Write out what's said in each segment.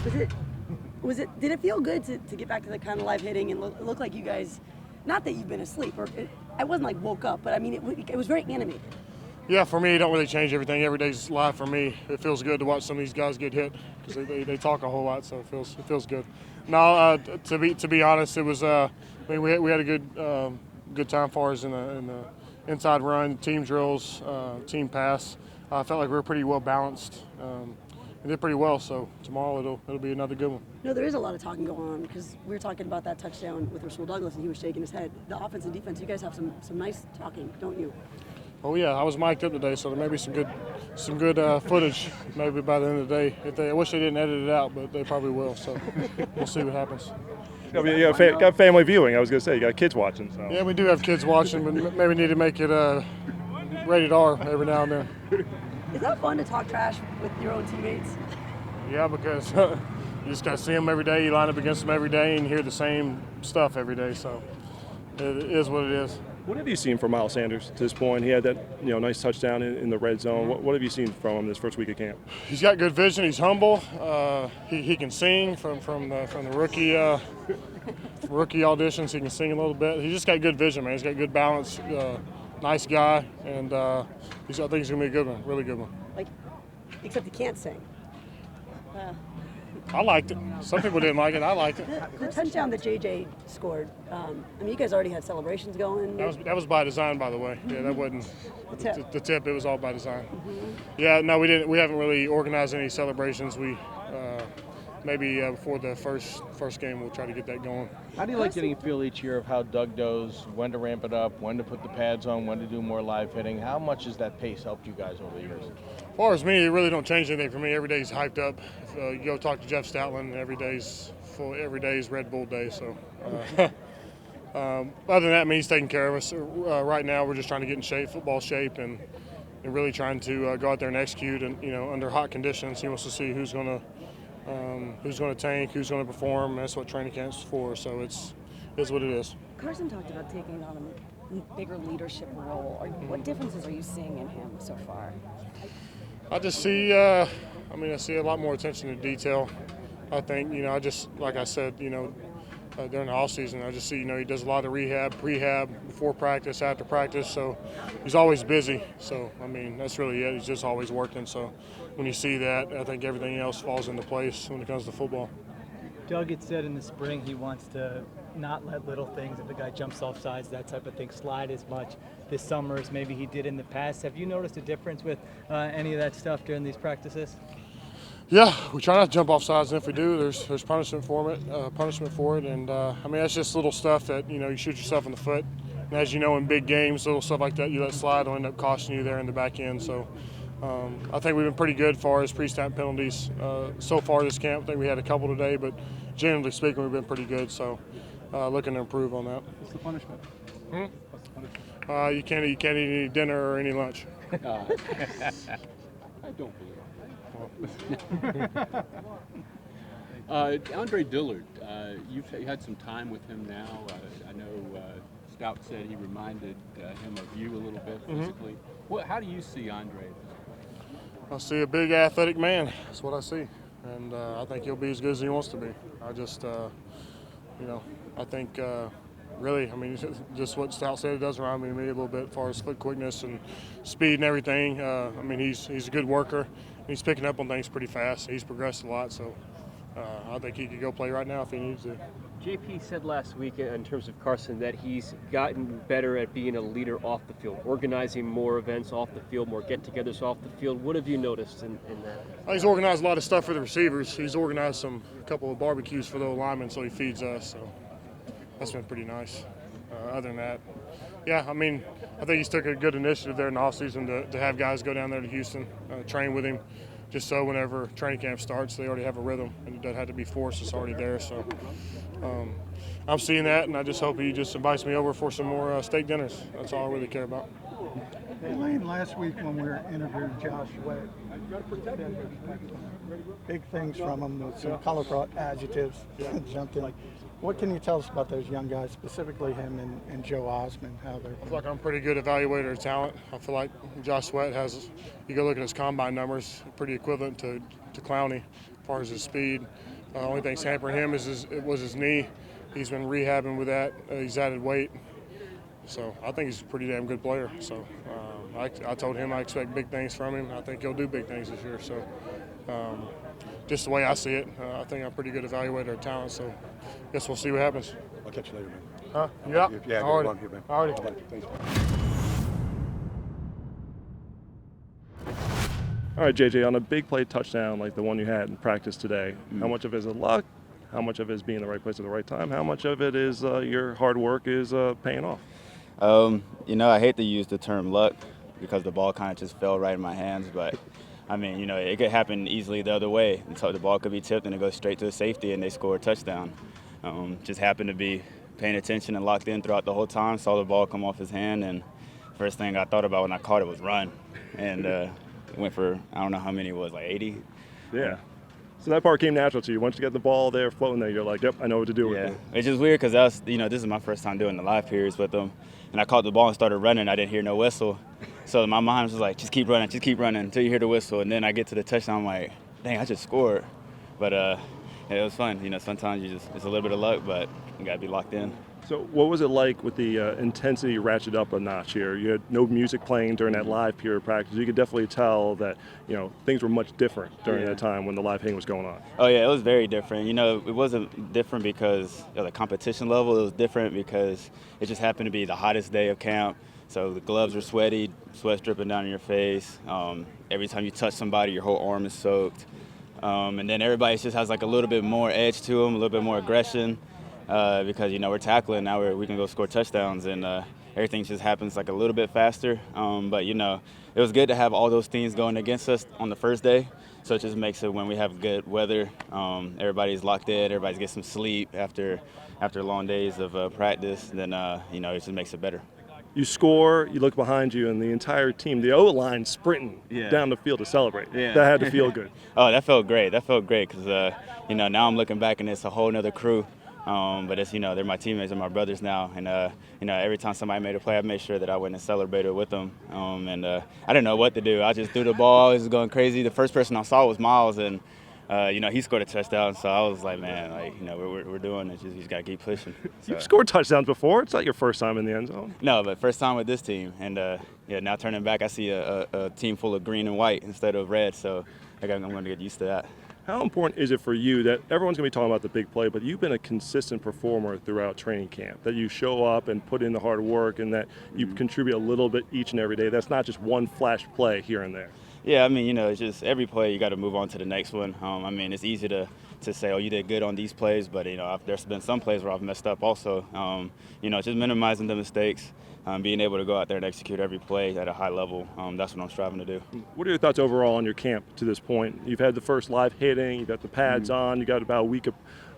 Did it feel good to get back to the kind of live hitting and look like you guys, not that you've been asleep, I wasn't like woke up, but I mean, it was very animated. Yeah, for me, it don't really change everything. Every day's live for me. It feels good to watch some of these guys get hit because they talk a whole lot, so it feels good. No, to be honest, it was. We had a good time for us in the inside run, team drills, team pass. I felt like we were pretty well balanced. We did pretty well, so tomorrow it'll be another good one. No, there is a lot of talking going on because we were talking about that touchdown with Rasul Douglas, and he was shaking his head. The offense and defense, you guys have some nice talking, don't you? Oh yeah, I was mic'd up today, so there may be some good footage maybe by the end of the day. I wish they didn't edit it out, but they probably will. So we'll see what happens. I mean, you got family viewing. I was going to say you got kids watching. So. Yeah, we do have kids watching, but maybe need to make it rated R every now and then. Is that fun to talk trash with your own teammates? Yeah, because you just got to see them every day. You line up against them every day and hear the same stuff every day. So it is what it is. What have you seen from Miles Sanders to this point? He had that nice touchdown in the red zone. What have you seen from him this first week of camp? He's got good vision. He's humble. He can sing from the rookie auditions. He can sing a little bit. He's just got good vision, man. He's got good balance. Nice guy, and I think he's gonna be a good one, really good one. Except he can't sing. I liked it. Some people didn't like it. I liked it. The touchdown that JJ scored. I mean, you guys already had celebrations going. That was by design, by the way. Yeah, that wasn't the tip. It was all by design. Mm-hmm. Yeah, no, we didn't. We haven't really organized any celebrations. We maybe before the first game we'll try to get that going. How do you like getting a feel each year of how Doug knows when to ramp it up, when to put the pads on, when to do more live hitting? How much has that pace helped you guys over the years? As far as me, it really don't change anything for me. Every day's hyped up. You go talk to Jeff Stoutland, every day's full. Every day's Red Bull day. So, other than that, I mean, he's taking care of us. Right now, we're just trying to get in shape, football shape, and really trying to go out there and execute. And under hot conditions, he wants to see who's going to tank, who's going to perform. That's what training camp's for. So it's what it is. Carson talked about taking on a bigger leadership role. What differences are you seeing in him so far? I just see, I see a lot more attention to detail. I think, I just, like I said, during the off season, I just see, he does a lot of rehab, before practice, after practice. So he's always busy. So, that's really it. He's just always working. So when you see that, I think everything else falls into place when it comes to football. Doug had said in the spring he wants to not let little things, if the guy jumps off sides, that type of thing, slide as much this summer as maybe he did in the past. Have you noticed a difference with any of that stuff during these practices? Yeah, we try not to jump off sides, and if we do, there's punishment for it. And that's just little stuff that you shoot yourself in the foot. And as you know, in big games, little stuff like that you let slide will end up costing you there in the back end. So I think we've been pretty good as far as pre-snap penalties so far this camp. I think we had a couple today, but generally speaking, we've been pretty good. So looking to improve on that. What's the punishment? What's the punishment? You can't eat any dinner or any lunch. I don't believe Andre Dillard, you've had some time with him now. I know Stout said he reminded him of you a little bit physically. Mm-hmm. How do you see Andre? I see a big athletic man. That's what I see. And I think he'll be as good as he wants to be. I just, I think really, just what Stout said, it does remind me of me a little bit as far as foot quickness and speed and everything. He's a good worker. He's picking up on things pretty fast. He's progressed a lot, so I think he could go play right now if he needs to. JP said last week in terms of Carson that he's gotten better at being a leader off the field, organizing more events off the field, more get-togethers off the field. What have you noticed in that? He's organized a lot of stuff for the receivers. He's organized a couple of barbecues for the linemen, so he feeds us. So that's been pretty nice. Other than that, yeah, I think he's took a good initiative there in the offseason to have guys go down there to Houston, train with him, just so whenever training camp starts, they already have a rhythm, and it doesn't have to be forced. It's already there. So I'm seeing that, and I just hope he just invites me over for some more steak dinners. That's all I really care about. Lane, last week when we were interviewing Josh Sweat, big things from him with some colorful adjectives jumped in. What can you tell us about those young guys, specifically him and Joe Osmond, how they're? I feel like I'm a pretty good evaluator of talent. I feel like Josh Sweat you go look at his combine numbers, pretty equivalent to Clowney as far as his speed, The only thing's hampering him was his knee. He's been rehabbing with that. He's added weight. So I think he's a pretty damn good player. So I told him I expect big things from him. I think he'll do big things this year. So just the way I see it, I think I'm a pretty good evaluator of talent. So I guess we'll see what happens. I'll catch you later, man. Huh? Yeah. Yeah, All good right. one here, man. All right. Thanks. All right, JJ, on a big play touchdown like the one you had in practice today, how much of it is luck? How much of it is being in the right place at the right time? How much of it is your hard work is paying off? I hate to use the term luck because the ball kind of just fell right in my hands, but I mean, it could happen easily the other way. And so the ball could be tipped and it goes straight to the safety and they score a touchdown. Just happened to be paying attention and locked in throughout the whole time, saw the ball come off his hand, and first thing I thought about when I caught it was run. And it went for, I don't know how many it was, like 80? Yeah. So that part came natural to you. Once you get the ball there floating there, you're like, yep, I know what to do with it. It's just weird because this is my first time doing the live periods with them. And I caught the ball and started running. I didn't hear no whistle. So my mind was like, just keep running until you hear the whistle. And then I get to the touchdown, I'm like, dang, I just scored. But it was fun. Sometimes it's a little bit of luck, but you got to be locked in. So what was it like with the intensity ratcheted up a notch here? You had no music playing during that live period practice. You could definitely tell that, things were much different during that time when the live hitting was going on. Oh, yeah, it was very different. It wasn't different because of the competition level. It was different because it just happened to be the hottest day of camp. So the gloves were sweaty, sweat's dripping down in your face. Every time you touch somebody, your whole arm is soaked. And then everybody just has like a little bit more edge to them, a little bit more aggression. Because we're tackling now, we can go score touchdowns, and everything just happens like a little bit faster. But it was good to have all those things going against us on the first day, so it just makes it when we have good weather, everybody's locked in, everybody gets some sleep after long days of practice. Then it just makes it better. You score, you look behind you, and the entire team, the O-line, sprinting down the field to celebrate. Yeah. That had to feel good. Oh, that felt great. Because now I'm looking back and it's a whole nother crew. But it's, they're my teammates and my brothers now. And, every time somebody made a play, I made sure that I went and celebrated with them. I didn't know what to do. I just threw the ball. I was going crazy. The first person I saw was Miles, and, he scored a touchdown. So I was like, man, we're doing it. You just got to keep pushing. So. You've scored touchdowns before. It's not your first time in the end zone. No, but first time with this team. And, now turning back, I see a team full of green and white instead of red. So I'm going to get used to that. How important is it for you that everyone's going to be talking about the big play, but you've been a consistent performer throughout training camp, that you show up and put in the hard work and that you contribute a little bit each and every day? That's not just one flash play here and there. Yeah, it's just every play you got to move on to the next one. It's easy to say, oh, you did good on these plays, but, there's been some plays where I've messed up also. Just minimizing the mistakes. Being able to go out there and execute every play at a high level, that's what I'm striving to do. What are your thoughts overall on your camp to this point? You've had the first live hitting, you've got the pads on, you got about a week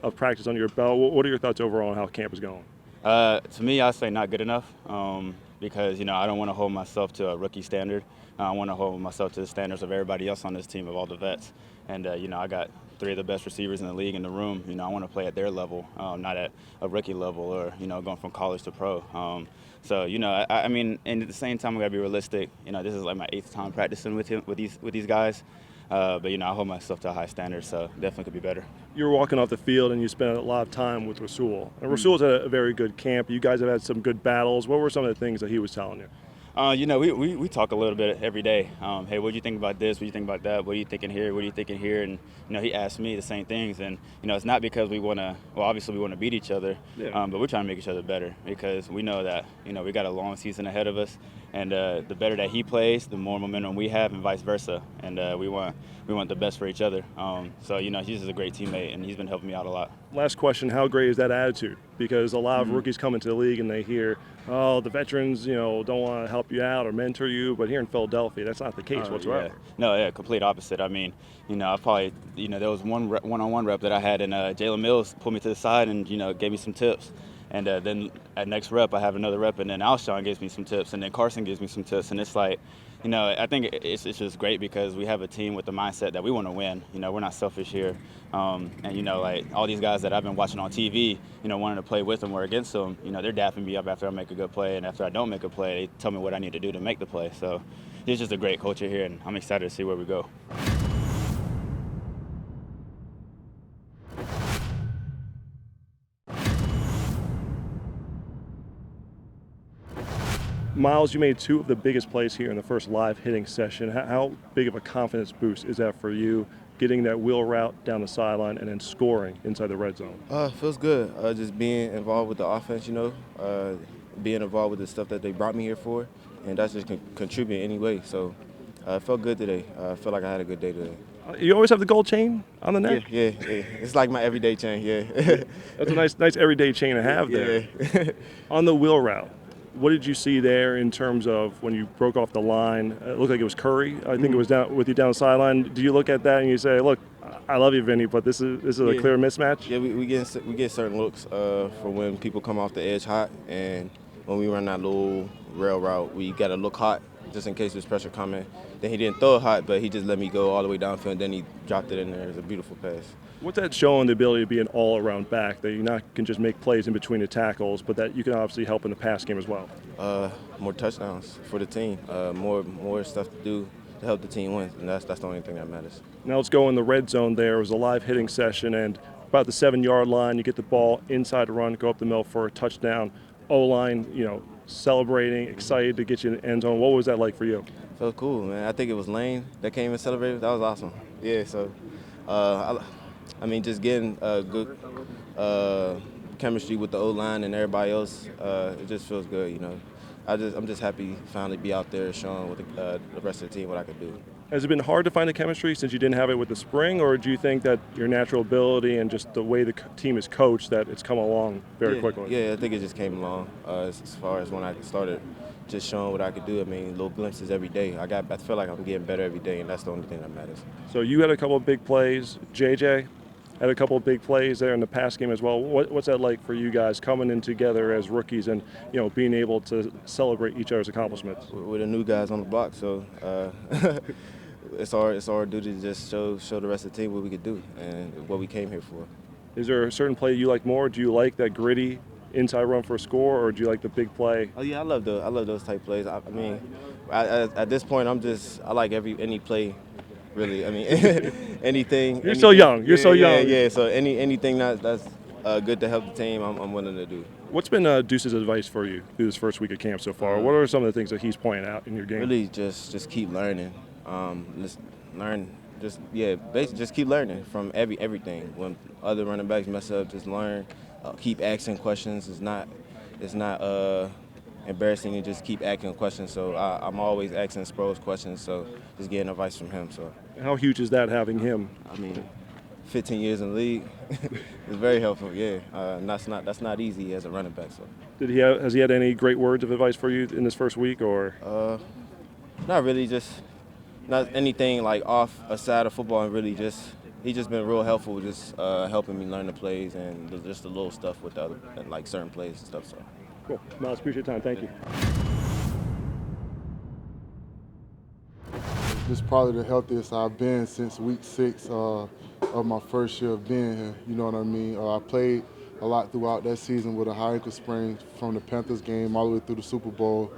of practice under your belt. What are your thoughts overall on how camp is going? To me, I say not good enough because, I don't want to hold myself to a rookie standard. I want to hold myself to the standards of everybody else on this team, of all the vets. And, I got 3 of the best receivers in the league in the room. I want to play at their level, not at a rookie level or, going from college to pro. So, and at the same time, I got to be realistic. This is like my 8th time practicing with these guys. But, I hold myself to a high standard, so definitely could be better. You were walking off the field and you spent a lot of time with Rasul. And Rasul's had a very good camp. You guys have had some good battles. What were some of the things that he was telling you? We talk a little bit every day. Hey, what do you think about this? What do you think about that? What are you thinking here? What are you thinking here? And, he asked me the same things. And, it's not because we want to – well, obviously we want to beat each other. Yeah. But we're trying to make each other better because we know that, we got a long season ahead of us. And the better that he plays, the more momentum we have and vice versa. And we want the best for each other. So, he's just a great teammate, and he's been helping me out a lot. Last question, how great is that attitude? Because a lot of rookies come into the league and they hear, oh, the veterans, don't want to help you out or mentor you. But here in Philadelphia, that's not the case whatsoever. Yeah. No, complete opposite. I probably, there was one-on-one rep that I had, and Jalen Mills pulled me to the side and, gave me some tips. And then at next rep, I have another rep, and then Alshon gives me some tips, and then Carson gives me some tips. And it's like, I think it's just great because we have a team with the mindset that we want to win. We're not selfish here. And, like all these guys that I've been watching on TV, wanting to play with them or against them, they're dapping me up after I make a good play. And after I don't make a play, they tell me what I need to do to make the play. So it's just a great culture here, and I'm excited to see where we go. Miles, you made two of the biggest plays here in the first live hitting session. How big of a confidence boost is that for you, getting that wheel route down the sideline and then scoring inside the red zone? Feels good. Just being involved with the offense, being involved with the stuff that they brought me here for, and that's just contribute anyway. So it felt good today. I feel like I had a good day today. You always have the gold chain on the neck? Yeah. It's like my everyday chain, yeah. That's a nice everyday chain to have there. Yeah. On the wheel route, what did you see there in terms of when you broke off the line? It looked like it was Curry. I think it was down with you down the sideline. Do you look at that and you say, "Look, I love you, Vinny, but this is a clear mismatch"? Yeah, we get certain looks for when people come off the edge hot, and when we run that little rail route, we got to look hot just in case there's pressure coming. Then he didn't throw it hot, but he just let me go all the way downfield, and then he dropped it in there. It was a beautiful pass. What's that showing the ability to be an all-around back, that you not can just make plays in between the tackles, but that you can obviously help in the pass game as well? More touchdowns for the team, more stuff to do to help the team win, and that's the only thing that matters. Now let's go in the red zone there. It was a live hitting session, and about the 7-yard line, you get the ball inside the run, go up the middle for a touchdown. O-line, celebrating, excited to get you in the end zone. What was that like for you? Felt cool, man. I think it was Lane that came and celebrated. That was awesome. Yeah, so just getting good chemistry with the O-line and everybody else, it just feels good, I'm just happy to finally be out there showing with the rest of the team what I could do. Has it been hard to find the chemistry since you didn't have it with the spring, or do you think that your natural ability and just the way the team is coached, that it's come along very quickly? Yeah, I think it just came along as far as when I started just showing what I could do. Little glimpses every day. I feel like I'm getting better every day, and that's the only thing that matters. So you had a couple of big plays. JJ had a couple of big plays there in the pass game as well. What's that like for you guys coming in together as rookies and being able to celebrate each other's accomplishments? We're the new guys on the block, so it's our duty to just show the rest of the team what we could do and what we came here for. Is there a certain play you like more? Do you like that gritty inside run for a score, or do you like the big play? Oh yeah, I love those type plays. At this point, I like any play, really. Anything. You're so young. You're so young. Yeah. So anything that's good to help the team, I'm willing to do. What's been Deuce's advice for you through this first week of camp so far? What are some of the things that he's pointing out in your game? Really, just keep learning. Just learn. Just keep learning from everything. When other running backs mess up, just learn. Keep asking questions. It's not embarrassing to just keep asking questions. So I'm always asking Sproles questions. So just getting advice from him. So how huge is that, having him? 15 years in the league, it's very helpful. Yeah, and that's not easy as a running back. So has he had any great words of advice for you in this first week, or? Not really. Just not anything like off aside of football, and really he's just been real helpful, just helping me learn the plays and just the little stuff with the other, like certain plays and stuff. So cool. Miles, appreciate your time. Thank you. This is probably the healthiest I've been since week 6 of my first year of being here. You know what I mean? I played a lot throughout that season with a high ankle sprain from the Panthers game all the way through the Super Bowl.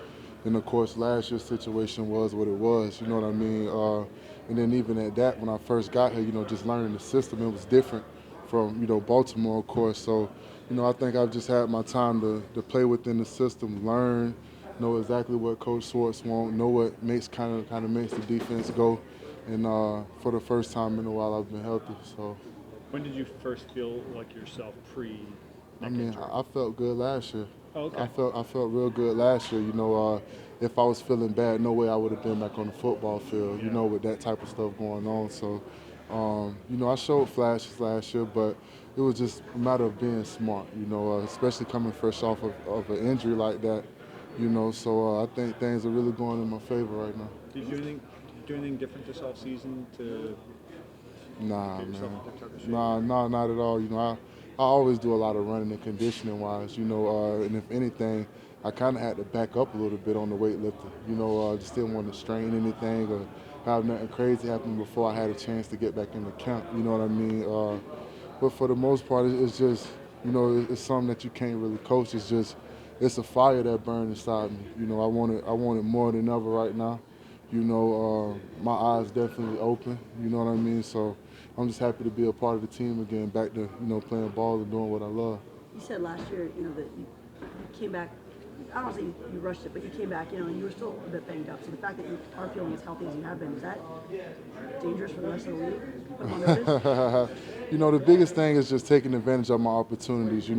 And of course, last year's situation was what it was. You know what I mean? And then even at that, when I first got here, just learning the system, it was different from, Baltimore, of course. So, I think I've just had my time to play within the system, learn, know exactly what Coach Swartz wants, know what kind of makes the defense go. And for the first time in a while, I've been healthy. So. When did you first feel like yourself pre? I felt good last year. Oh, okay. I felt real good last year. If I was feeling bad, no way I would have been back on the football field. With that type of stuff going on. So, I showed flashes last year, but it was just a matter of being smart. Especially coming fresh off of an injury like that. So I think things are really going in my favor right now. Did you do anything different this off season to? Nah, man. Nah, not at all. I always do a lot of running and conditioning wise, and if anything, I kind of had to back up a little bit on the weightlifting. Just didn't want to strain anything or have nothing crazy happen before I had a chance to get back in the camp. You know what I mean? But for the most part, it's just, it's something that you can't really coach. It's a fire that burns inside me. I want it more than ever right now. My eyes definitely open. You know what I mean? So I'm just happy to be a part of the team again, back to, playing ball and doing what I love. You said last year, that you came back I don't say you rushed it, but you came back, and you were still a bit banged up. So the fact that you are feeling as healthy as you have been, is that dangerous for the rest of the league? Put 'em on notice? The biggest thing is just taking advantage of my opportunities.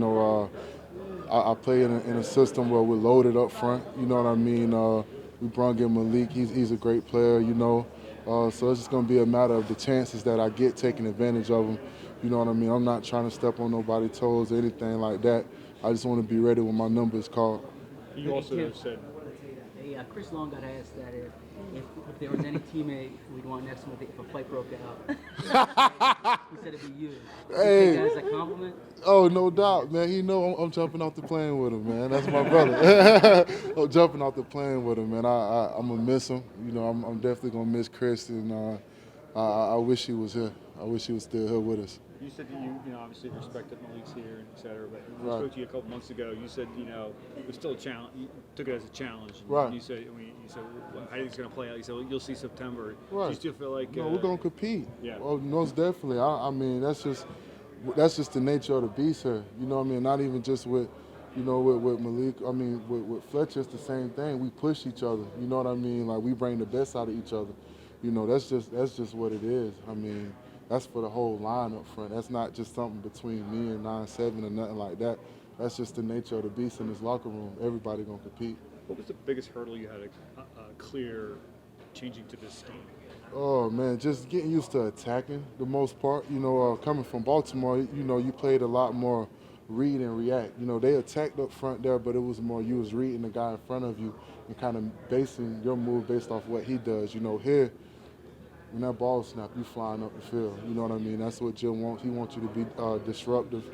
I play in a system where we're loaded up front. You know what I mean? We brought in Malik. He's a great player. So it's just going to be a matter of the chances that I get taking advantage of them. You know what I mean? I'm not trying to step on nobody's toes or anything like that. I just want to be ready when my number is called. You also said. Hey, Chris Long got asked that if there was any teammate we'd want next to him if a fight broke out. He said it'd be you. Hey. You take that as a compliment? Oh, no doubt, man. He know I'm jumping off the plane with him, man. That's my brother. I'm jumping off the plane with him, man. I'm going to miss him. I'm definitely going to miss Chris, and I wish he was here. I wish he was still here with us. You said that you obviously respected Malik's here, and et cetera, but when Right. I spoke to you a couple months ago, you said, it was still a challenge. You took it as a challenge. And Right. You said, well, how are you going to play out? You said, well, you'll see September. Right. Do you still feel like... No, we're going to compete. Yeah. Well, most definitely. I mean, that's just the nature of the beast here. You know what I mean? Not even just with Malik. I mean, with Fletcher, it's the same thing. We push each other. You know what I mean? Like, we bring the best out of each other. That's just what it is. I mean, that's for the whole line up front. That's not just something between me and 9-7 or nothing like that. That's just the nature of the beast in this locker room. Everybody gonna compete. What was the biggest hurdle you had to clear changing to this scheme? Oh man, just getting used to attacking the most part. Coming from Baltimore, you played a lot more read and react. They attacked up front there, but it was more you was reading the guy in front of you and kind of basing your move based off what he does. Here, when that ball snap, you flying up the field. You know what I mean? That's what Jim wants. He wants you to be disruptive,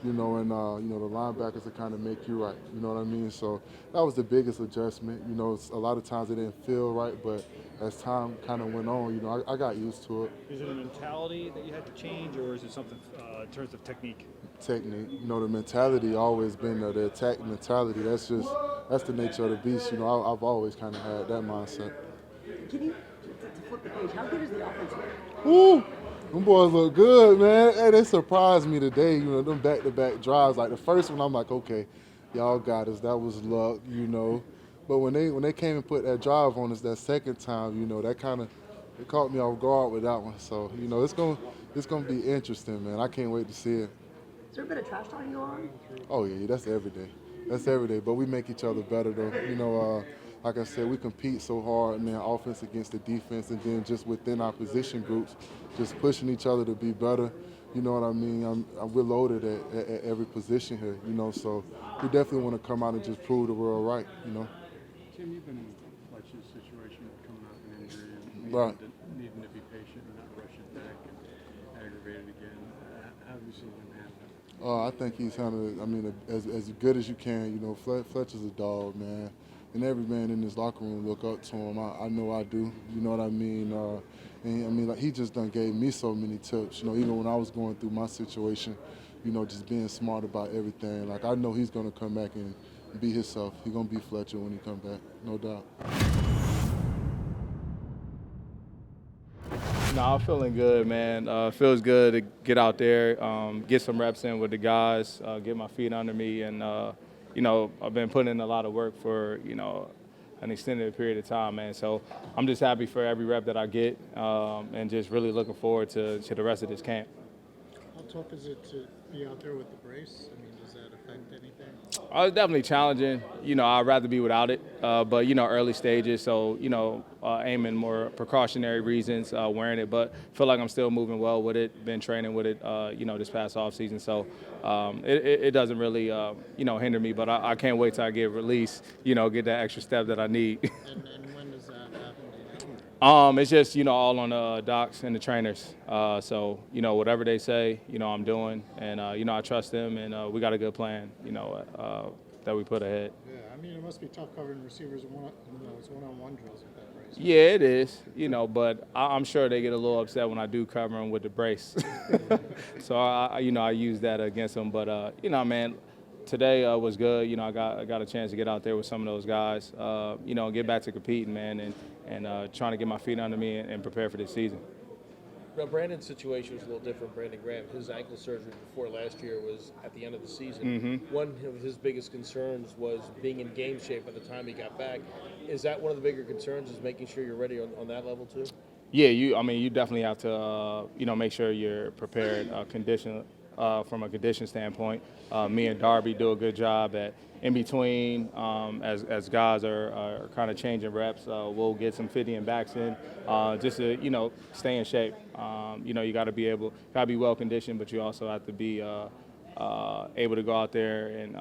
and the linebackers to kind of make you right. You know what I mean? So that was the biggest adjustment. A lot of times it didn't feel right, but as time kind of went on, I got used to it. Is it a mentality that you had to change, or is it something in terms of technique? Technique. The mentality always been there. The attack mentality. That's the nature of the beast. I've always kind of had that mindset. Can you, to flip the page, how good is the offense here? Woo! Them boys look good, man. Hey, they surprised me today. Them back-to-back drives. Like the first one, I'm like, okay, y'all got us. That was luck, But when they came and put that drive on us that second time, that kind of it caught me off guard with that one. So it's gonna be interesting, man. I can't wait to see it. Is there a bit of trash talking going on? Oh yeah, that's every day. That's every day. But we make each other better though. Like I said, we compete so hard, man, offense against the defense, and then just within our position groups, just pushing each other to be better. You know what I mean? We're loaded at every position here, so we definitely want to come out and just prove the world right, Tim, you've been in Fletcher's situation coming off an injury and Right. needing to be patient and not rush it back and aggravate it again. How have you seen him handle it? I think he's handled it, as good as you can. Fletcher's a dog, man. And every man in this locker room look up to him. I know I do. You know what I mean? Like he just done gave me so many tips. Even when I was going through my situation, just being smart about everything. Like I know he's gonna come back and be himself. He's gonna be Fletcher when he come back, no doubt. No, I'm feeling good, man. Feels good to get out there, get some reps in with the guys, get my feet under me, and I've been putting in a lot of work for an extended period of time, man. So I'm just happy for every rep that I get, and just really looking forward to the rest of this camp. How tough is it to be out there with the brace? Does that affect anything? It's definitely challenging. I'd rather be without it, but early stages, so aiming more precautionary reasons, wearing it. But feel like I'm still moving well with it. Been training with it, this past off season, so it doesn't really hinder me. But I can't wait till I get released. Get that extra step that I need. And when does that happen? It's just all on the docs and the trainers. So whatever they say, I'm doing, and I trust them, and we got a good plan, that we put ahead. Yeah, it must be tough covering receivers. It's one-on-one drills with that brace. Yeah, it is, but I'm sure they get a little upset when I do cover them with the brace. So I use that against them. But man, today was good. I got a chance to get out there with some of those guys. Get back to competing, man, and trying to get my feet under me and prepare for this season. Now, Brandon's situation was a little different. Brandon Graham, his ankle surgery before last year was at the end of the season. One of his biggest concerns was being in game shape by the time he got back. Is that one of the bigger concerns, is making sure you're ready on that level too? Yeah, you definitely have to, make sure you're prepared, from a condition standpoint. Me and Darby do a good job at in between, as guys are kind of changing reps. We'll get some 50 and backs in, just to, stay in shape. You got to be well conditioned, but you also have to be able to go out there and,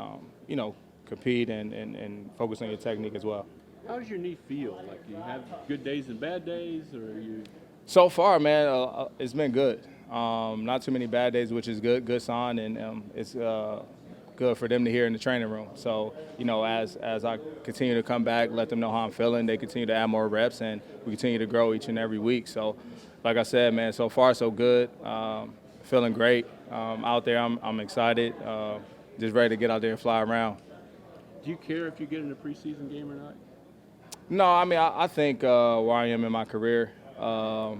compete and focus on your technique as well. How does your knee feel? Like, do you have good days and bad days, or are you? So far, man, it's been good. Not too many bad days, which is good sign, and it's good for them to hear in the training room. So, as I continue to come back, let them know how I'm feeling, they continue to add more reps, and we continue to grow each and every week. So, like I said, man, so far so good. Feeling great out there. I'm excited. Just ready to get out there and fly around. Do you care if you get in a preseason game or not? No, I think where I am in my career, I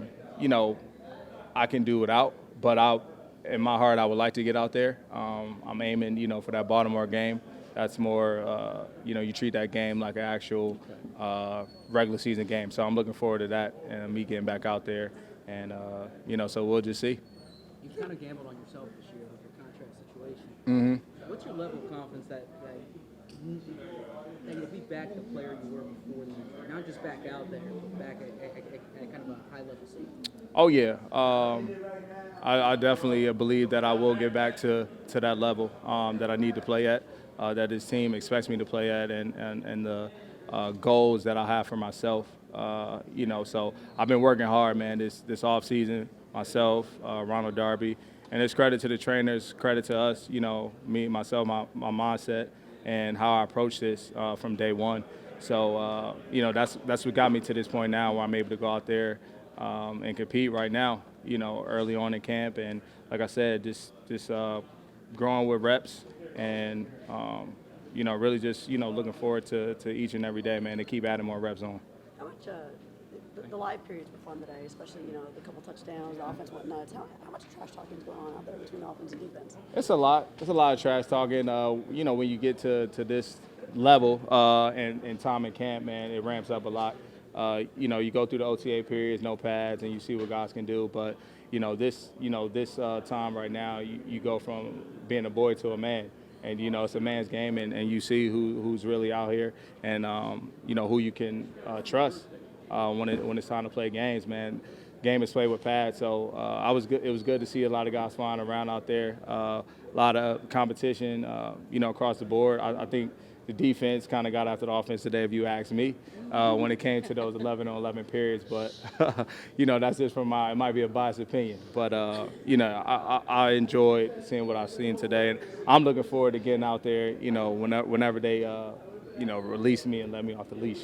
can do without, but in my heart, I would like to get out there. I'm aiming, for that Baltimore game. That's more, you treat that game like an actual regular season game. So I'm looking forward to that and me getting back out there. And, so we'll just see. You kind of gambled on yourself this year with your contract situation. What's your level of confidence that you'll be back the player you were before the injury? Not just back out there, but back at kind of a high level season. Oh, yeah. I definitely believe that I will get back to that level that I need to play at, that this team expects me to play at, and the goals that I have for myself. So I've been working hard, man, this off season, myself, Ronald Darby, and it's credit to the trainers, credit to us, me, myself, my mindset, and how I approach this from day one. So, that's what got me to this point now where I'm able to go out there and compete right now, early on in camp. And like I said, just growing with reps and, really just, looking forward to each and every day, man, to keep adding more reps on. How much the live periods were fun today, especially, the couple touchdowns, the offense, whatnot. How much trash talking is going on out there between offense and defense? It's a lot. It's a lot of trash talking. When you get to this level and time in camp, man, it ramps up a lot. You go through the OTA periods, no pads, and you see what guys can do. But this time right now, you go from being a boy to a man, and it's a man's game, and you see who's really out here, and who you can trust when it's time to play games, man. Game is played with pads, so it was good to see a lot of guys flying around out there. A lot of competition, across the board. I think the defense kind of got after the offense today, if you ask me, when it came to those 11-on-11 periods. But, that's just from it might be a biased opinion. But, I enjoyed seeing what I've seen today. And I'm looking forward to getting out there, whenever they, release me and let me off the leash.